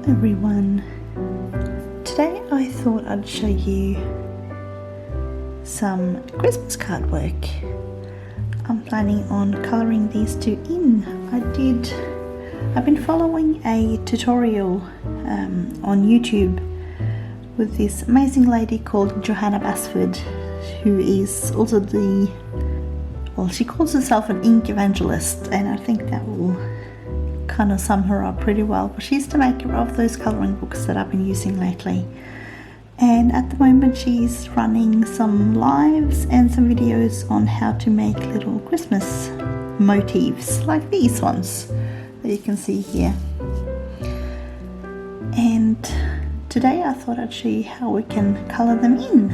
everyone. Today I thought I'd show you some Christmas card work. I'm planning on colouring these two in. I've been following a tutorial on YouTube with this amazing lady called Johanna Basford, who is also she calls herself an ink evangelist, and I think that will kind of sum her up pretty well. But she's the maker of those colouring books that I've been using lately, and at the moment she's running some lives and some videos on how to make little Christmas motifs like these ones that you can see here. And today I thought I'd show you how we can colour them in.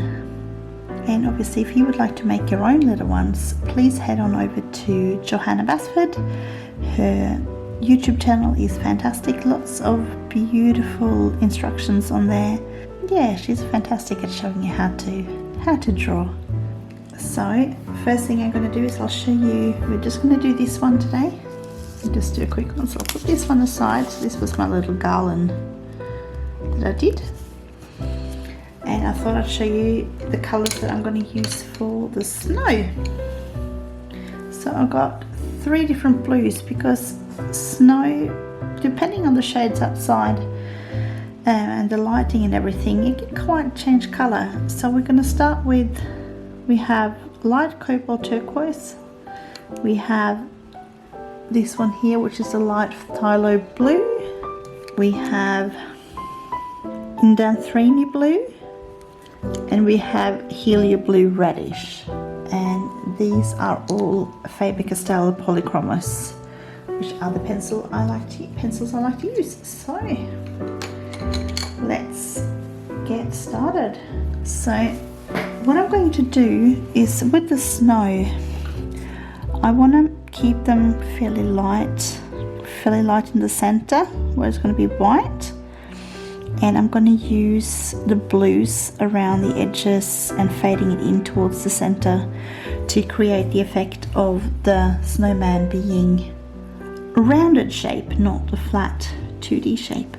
And obviously if you would like to make your own little ones, please head on over to Johanna Basford. Her YouTube channel is fantastic, lots of beautiful instructions on there. Yeah, she's fantastic at showing you how to draw. So first thing I'm going to do is I'll show you, we're just going to do this one today. I'll just do a quick one, so I'll put this one aside. So this was my little garland that I did. And I thought I'd show you the colours that I'm going to use for the snow. So I've got 3 different blues because snow, depending on the shades outside and the lighting and everything, it can quite change colour. So we're going to start with, we have light cobalt turquoise, we have this one here which is a light phthalo blue, we have indanthrene blue, and we have helio blue reddish, and these are all Faber-Castell Polychromos, which are the pencils I like to use. So let's get started. So what I'm going to do is, with the snow, I want to keep them fairly light in the center where it's going to be white, and I'm going to use the blues around the edges and fading it in towards the center to create the effect of the snowman being a rounded shape, not a flat 2D shape.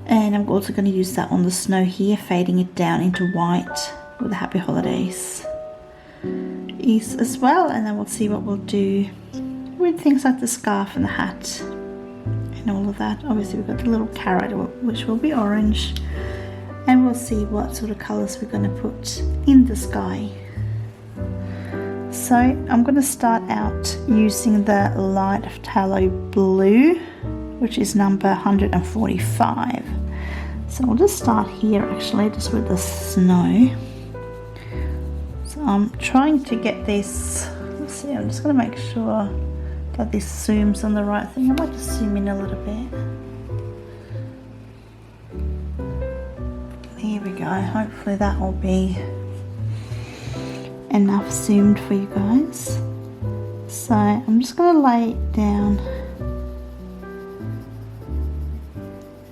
And I'm also going to use that on the snow here, fading it down into white with the Happy Holidays is as well. And then we'll see what we'll do with things like the scarf and the hat and all of that. Obviously we've got the little carrot, which will be orange, and we'll see what sort of colours we're going to put in the sky. So I'm going to start out using the light phthalo blue, which is number 145. So I'll just start here actually, just with the snow. So I'm trying to get this, let's see, I'm just going to make sure that this zooms on the right thing. I might just zoom in a little bit. There we go, hopefully that will be enough zoomed for you guys. So I'm just going to lay it down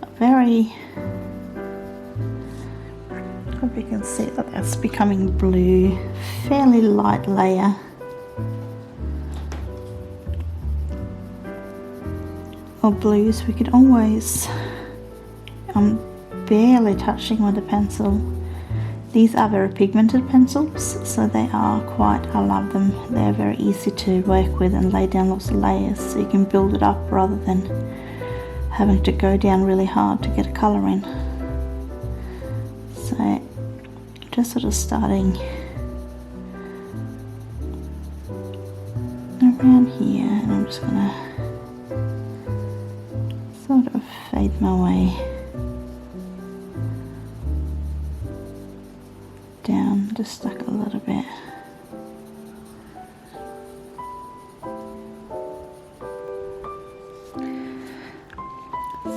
a very, I hope you can see that that's becoming blue, fairly light layer. Or blues. We could always, I'm barely touching with the pencil. These are very pigmented pencils, so they are quite, I love them. They're very easy to work with and lay down lots of layers, so you can build it up rather than having to go down really hard to get a colour in. So just sort of starting around here, and I'm just going to sort of fade my way down, just stuck a little bit.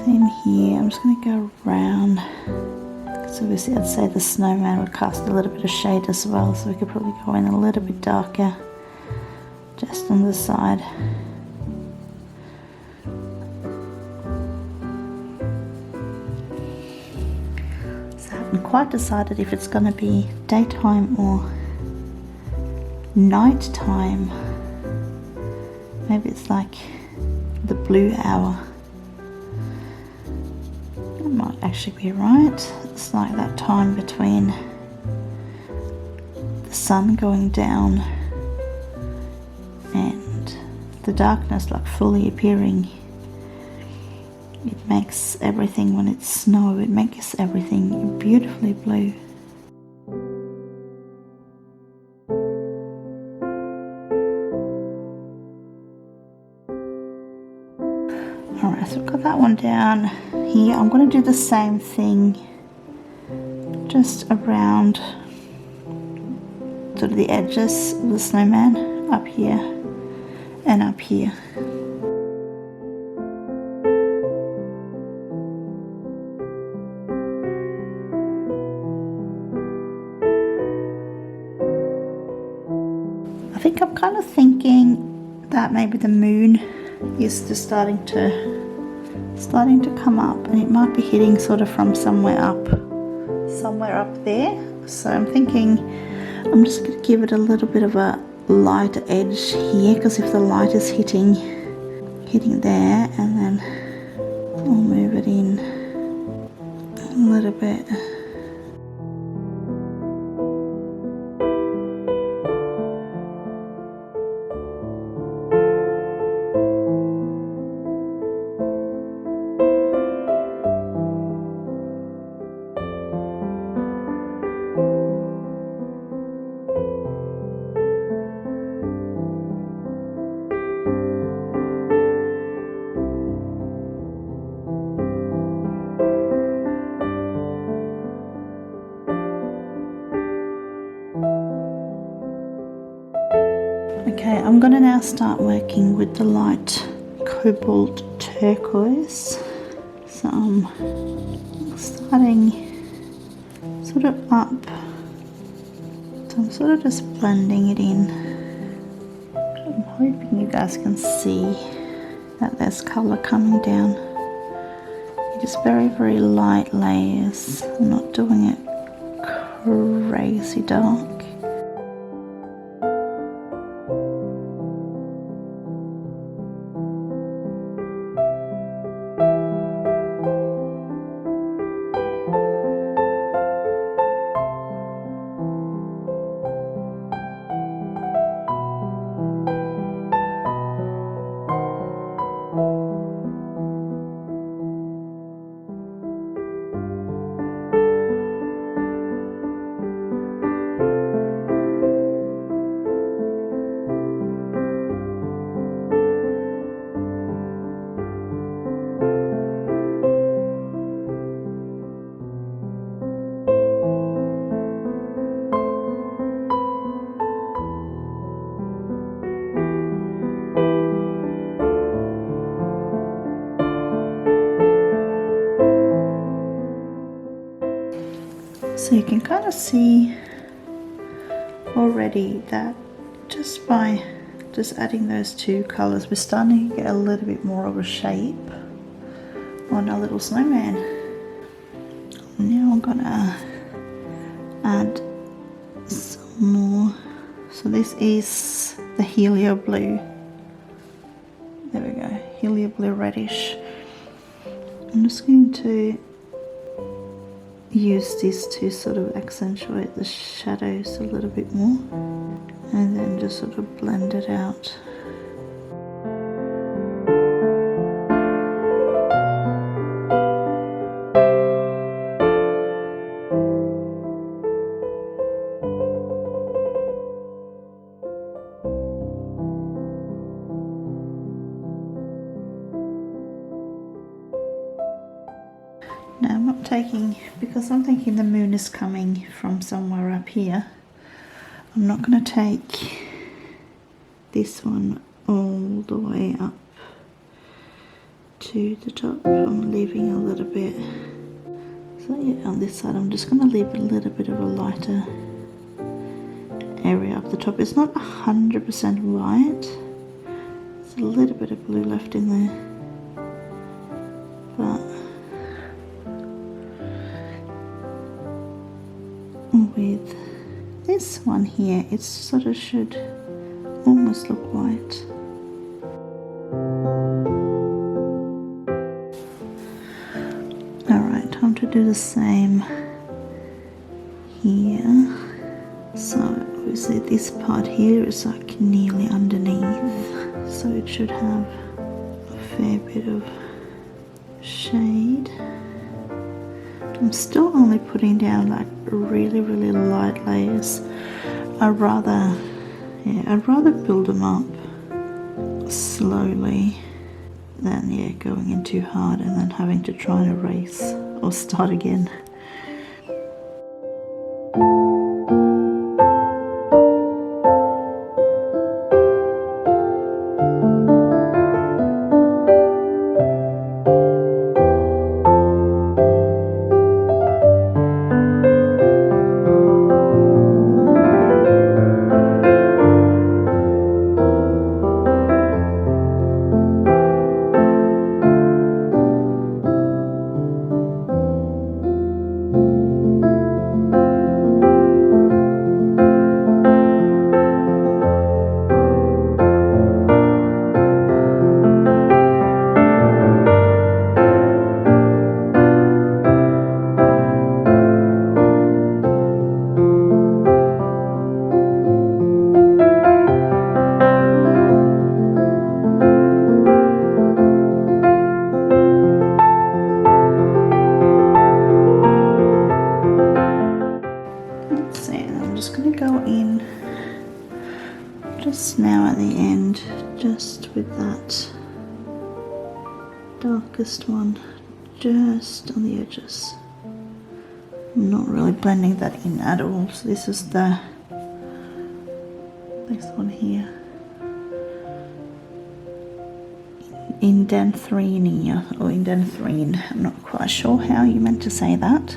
Same here, I'm just going to go around, because obviously I'd say the snowman would cast a little bit of shade as well, so we could probably go in a little bit darker just on the side. Quite decided if it's going to be daytime or nighttime. Maybe it's like the blue hour. That might actually be right. It's like that time between the sun going down and the darkness like fully appearing. It makes everything, when it's snow, it makes everything beautifully blue. Alright, so I've got that one down here. I'm going to do the same thing just around sort of the edges of the snowman, up here and up here. I think I'm kind of thinking that maybe the moon is just starting to come up, and it might be hitting sort of from somewhere up there. So I'm thinking I'm just going to give it a little bit of a lighter edge here, because if the light is hitting there, and then I'll move it in a little bit. Okay, I'm going to now start working with the light cobalt turquoise. So I'm starting sort of up. So I'm sort of just blending it in. I'm hoping you guys can see that there's colour coming down. Just very, very light layers. I'm not doing it crazy dark. So you can kind of see already that just by adding those two colours, we're starting to get a little bit more of a shape on our little snowman. Now I'm gonna add some more. So this is the helio blue. There we go, helio blue reddish. I'm just going to use this to sort of accentuate the shadows a little bit more, and then just sort of blend it out. Now I'm not taking, because I'm thinking the moon is coming from somewhere up here, I'm not going to take this one all the way up to the top. I'm leaving a little bit. So yeah, on this side I'm just going to leave a little bit of a lighter area up the top. It's not 100% white. There's a little bit of blue left in there. But with this one here, it sort of should almost look white. Alright, do the same here. So obviously this part here is like nearly underneath, so it should have a fair bit of shade. I'm still only putting down like really light layers. I'd rather build them up slowly than going in too hard and then having to try and erase or start again. Just now at the end, just with that darkest one just on the edges. I'm not really blending that in at all, so this is the next one here. Indanthrene or indanthrene, I'm not quite sure how you meant to say that.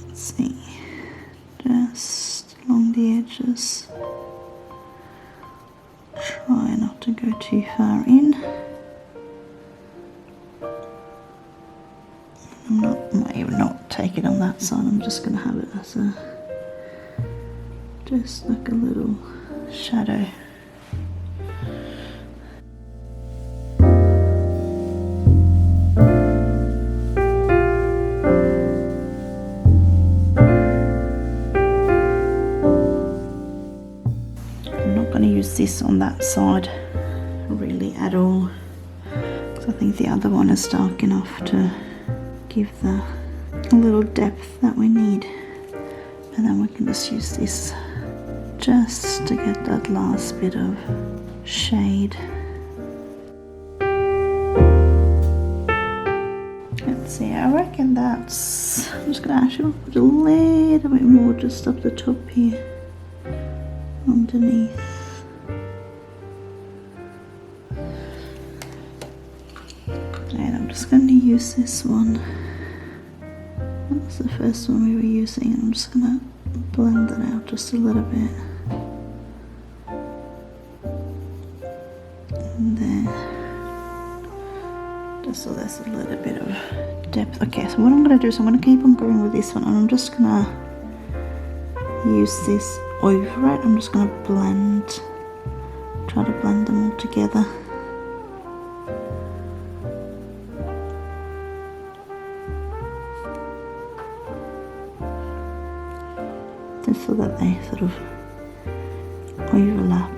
Let's see. Just along the edges. Try not to go too far in. Might even not take it on that side. I'm just going to have it as just like a little shadow. This on that side really at all, because I think the other one is dark enough to give the little depth that we need, and then we can just use this just to get that last bit of shade. Let's see, I reckon that's, I'm just going to actually put a little bit more just up the top here underneath. And I'm just going to use this one. That's the first one we were using. I'm just going to blend that out just a little bit. And there. Just so there's a little bit of depth. Okay, so what I'm going to do is I'm going to keep on going with this one, and I'm just going to use this over it. I'm just going to try to blend them all together. Just so that they sort of overlap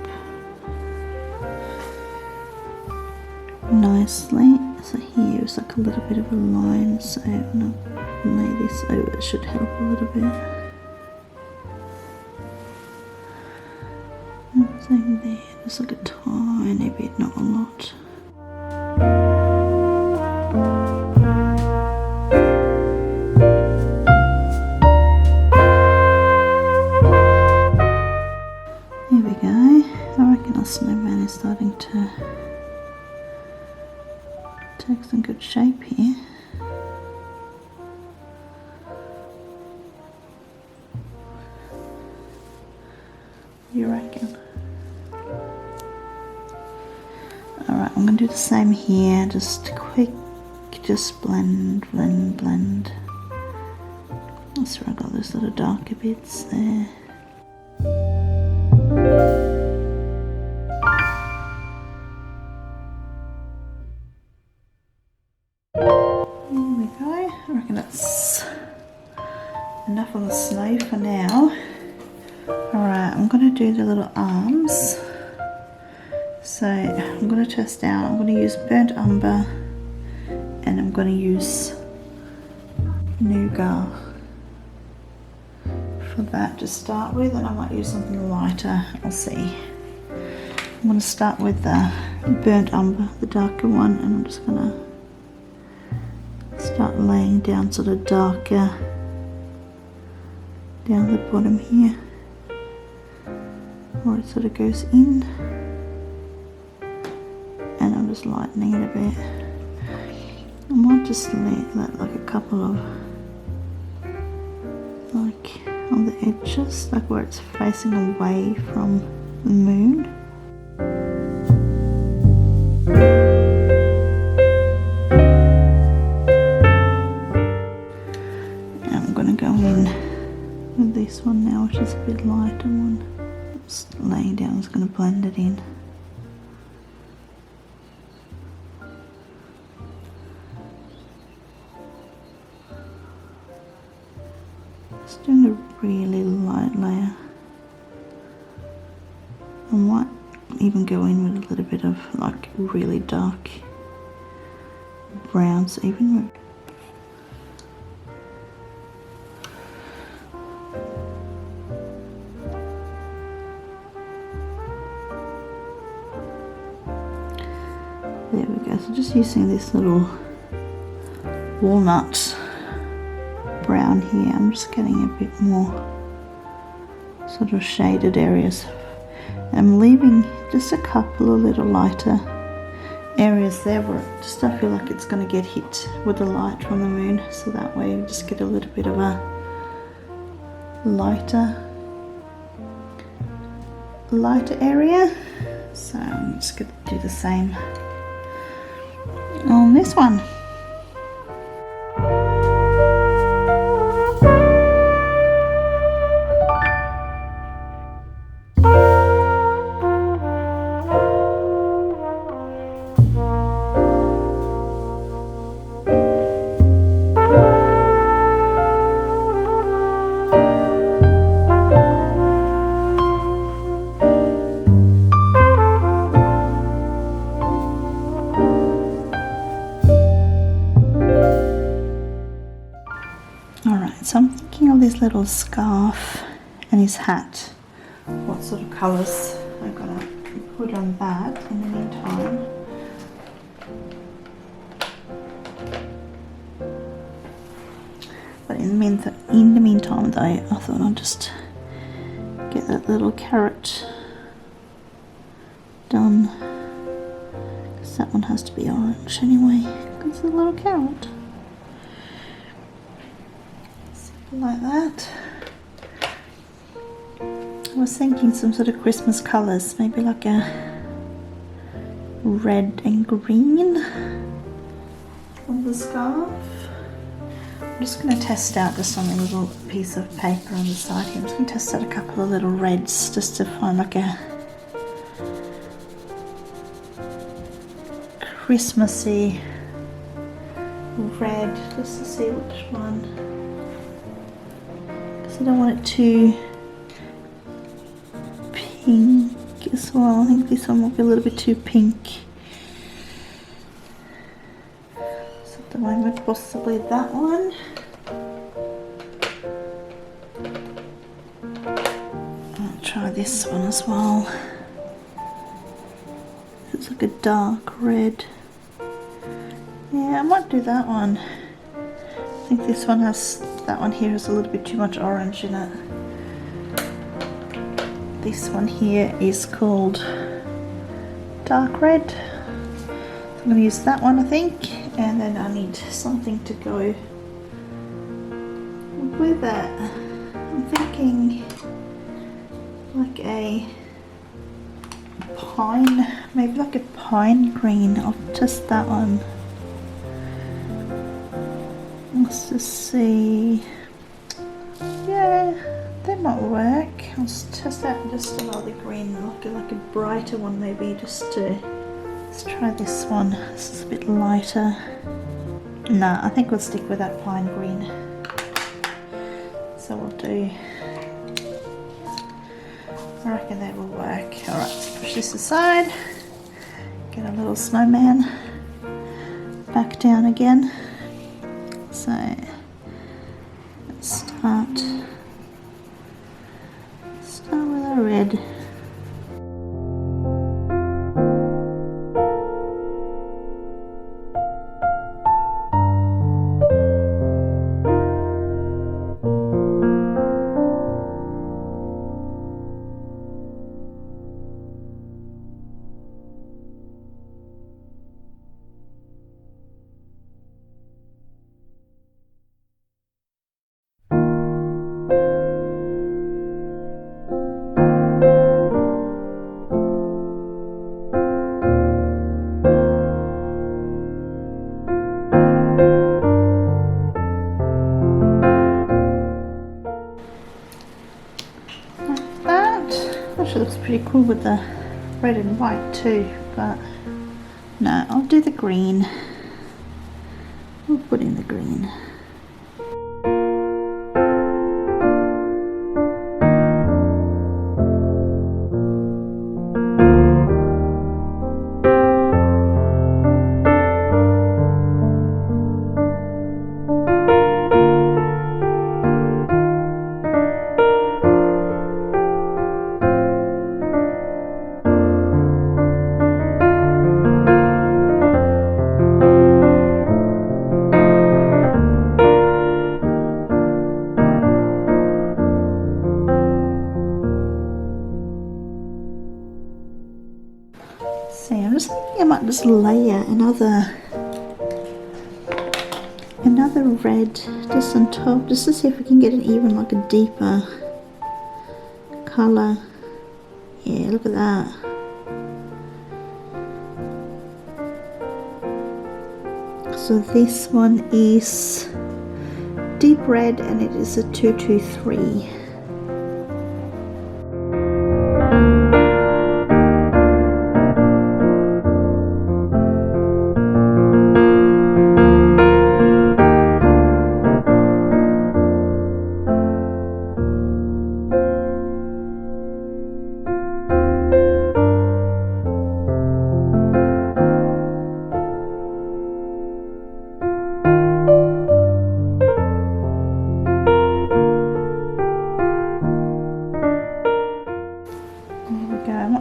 nicely. So here is like a little bit of a line, so when I lay this over it should help a little bit. Same there, just like a tiny bit, not a lot. There we go. I reckon our snowman is starting to take some good shape here. You reckon? Alright, I'm going to do the same here, just quick, just blend. That's where I got those little darker bits there. enough of the snow for now. Alright, I'm going to do the little arms. So I'm going to test out, I'm going to use burnt umber and I'm going to use nougat for that to start with, and I might use something lighter, I'll see. I'm going to start with the burnt umber, the darker one, and I'm just going to start laying down sort of darker down the bottom here, where it sort of goes in, and I'm just lightening it a bit. I might just let like a couple of, like on the edges, like where it's facing away from the moon. And I'm going to go in with this one now, which is a bit lighter one. Just laying down, I'm just going to blend it in. Just doing a really light layer. I might even go in with a little bit of like really dark browns, even with there we go. So just using this little walnut brown here, I'm just getting a bit more sort of shaded areas. I'm leaving just a couple of little lighter areas there where just I feel like it's going to get hit with the light from the moon, so that way you just get a little bit of a lighter area. So I'm just going to do the same on this one. So I'm thinking of this little scarf and his hat. What sort of colours I'm going to put on that in the meantime. But in the meantime though, I thought I'd just get that little carrot done. Because that one has to be orange anyway, because it's a little carrot. Like that. I was thinking some sort of Christmas colours, maybe like a red and green on the scarf. I'm just going to test out just on a little piece of paper on the side here. I'm just going to test out a couple of little reds just to find like a Christmassy red, just to see which one. I don't want it too pink as well. I think this one will be a little bit too pink. So at the moment, possibly that one. I'll try this one as well. It's like a dark red. Yeah, I might do that one. I think this one has, that one here has a little bit too much orange in it. This one here is called dark red. So I'm going to use that one I think, and then I need something to go with it. I'm thinking like a pine, maybe like a pine green. I'll test that one. Let's just see. Yeah, that might work. I'll just test out just another green, like a brighter one maybe, just to, let's try this one. This is a bit lighter. Nah, I think we'll stick with that pine green. So we'll do, I reckon that will work. Alright, push this aside, get a little snowman back down again. So let's start with a red. Actually looks pretty cool with the red and white too, but no, I'll do the green. We'll put in the green. See, I'm just thinking I might just layer another red just on top, just to see if we can get an even like a deeper colour. Yeah, look at that. So this one is deep red and it is a 223.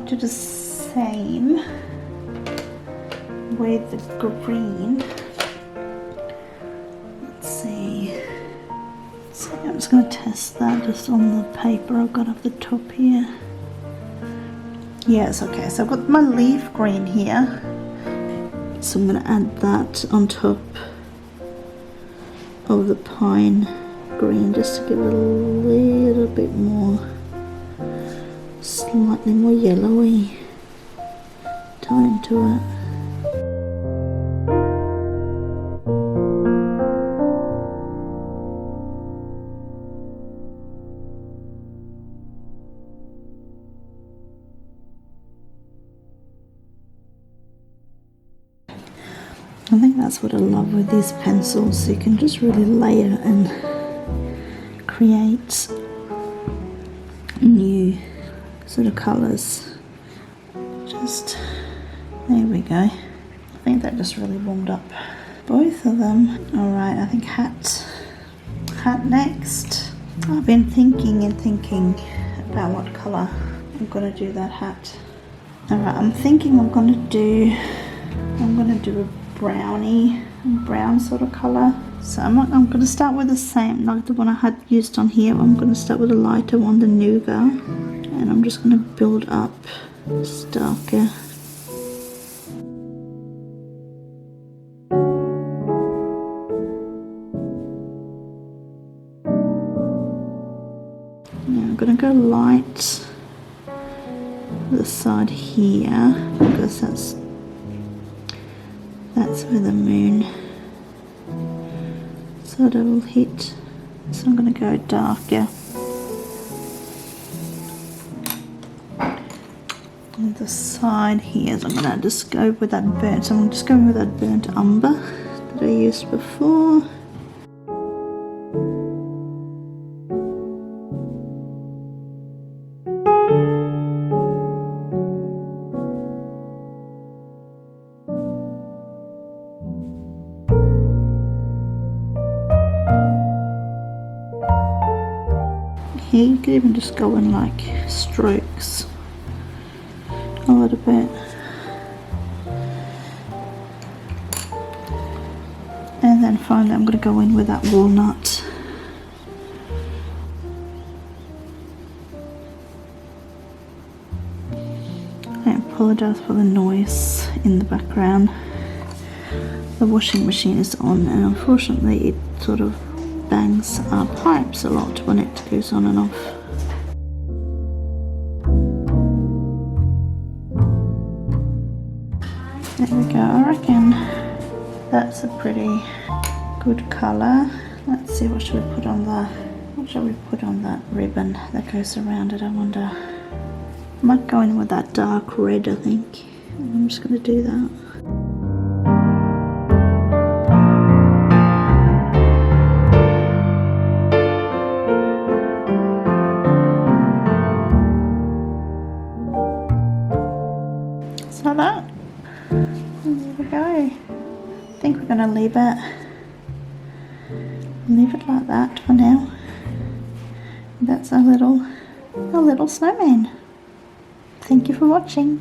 Do the same with the green. Let's see. So I'm just going to test that just on the paper I've got up the top here. Yes, okay, so I've got my leaf green here, so I'm going to add that on top of the pine green just to give it a little bit more, slightly more yellowy tone to it. I think that's what I love with these pencils. You can just really layer and create new sort of colours. Just, there we go. I think that just really warmed up both of them. Alright, I think hat next. I've been thinking about what colour I'm going to do that hat. Alright, I'm thinking I'm going to do a brown sort of colour. So I'm going to start with the same, like the one I had used on here. I'm going to start with a lighter one, the Nougat, and I'm just going to build up this darker. Now I'm going to go light the side here because that's where the moon sort of will hit. So I'm going to go darker. On the side here, so I'm going to just go with that burnt. So I'm just going with that burnt umber that I used before. here. You could even just go in like strokes a little bit. And then finally I'm going to go in with that walnut. I apologise for the noise in the background. The washing machine is on, and unfortunately it sort of bangs our pipes a lot when it goes on and off. There we go. I reckon that's a pretty good colour. Let's see, what should we put on that ribbon that goes around it, I wonder. I might go in with that dark red, I think. I'm just going to do that. So that, there we go. I think we're going to leave it like that for now. That's our little snowman. Thank you for watching.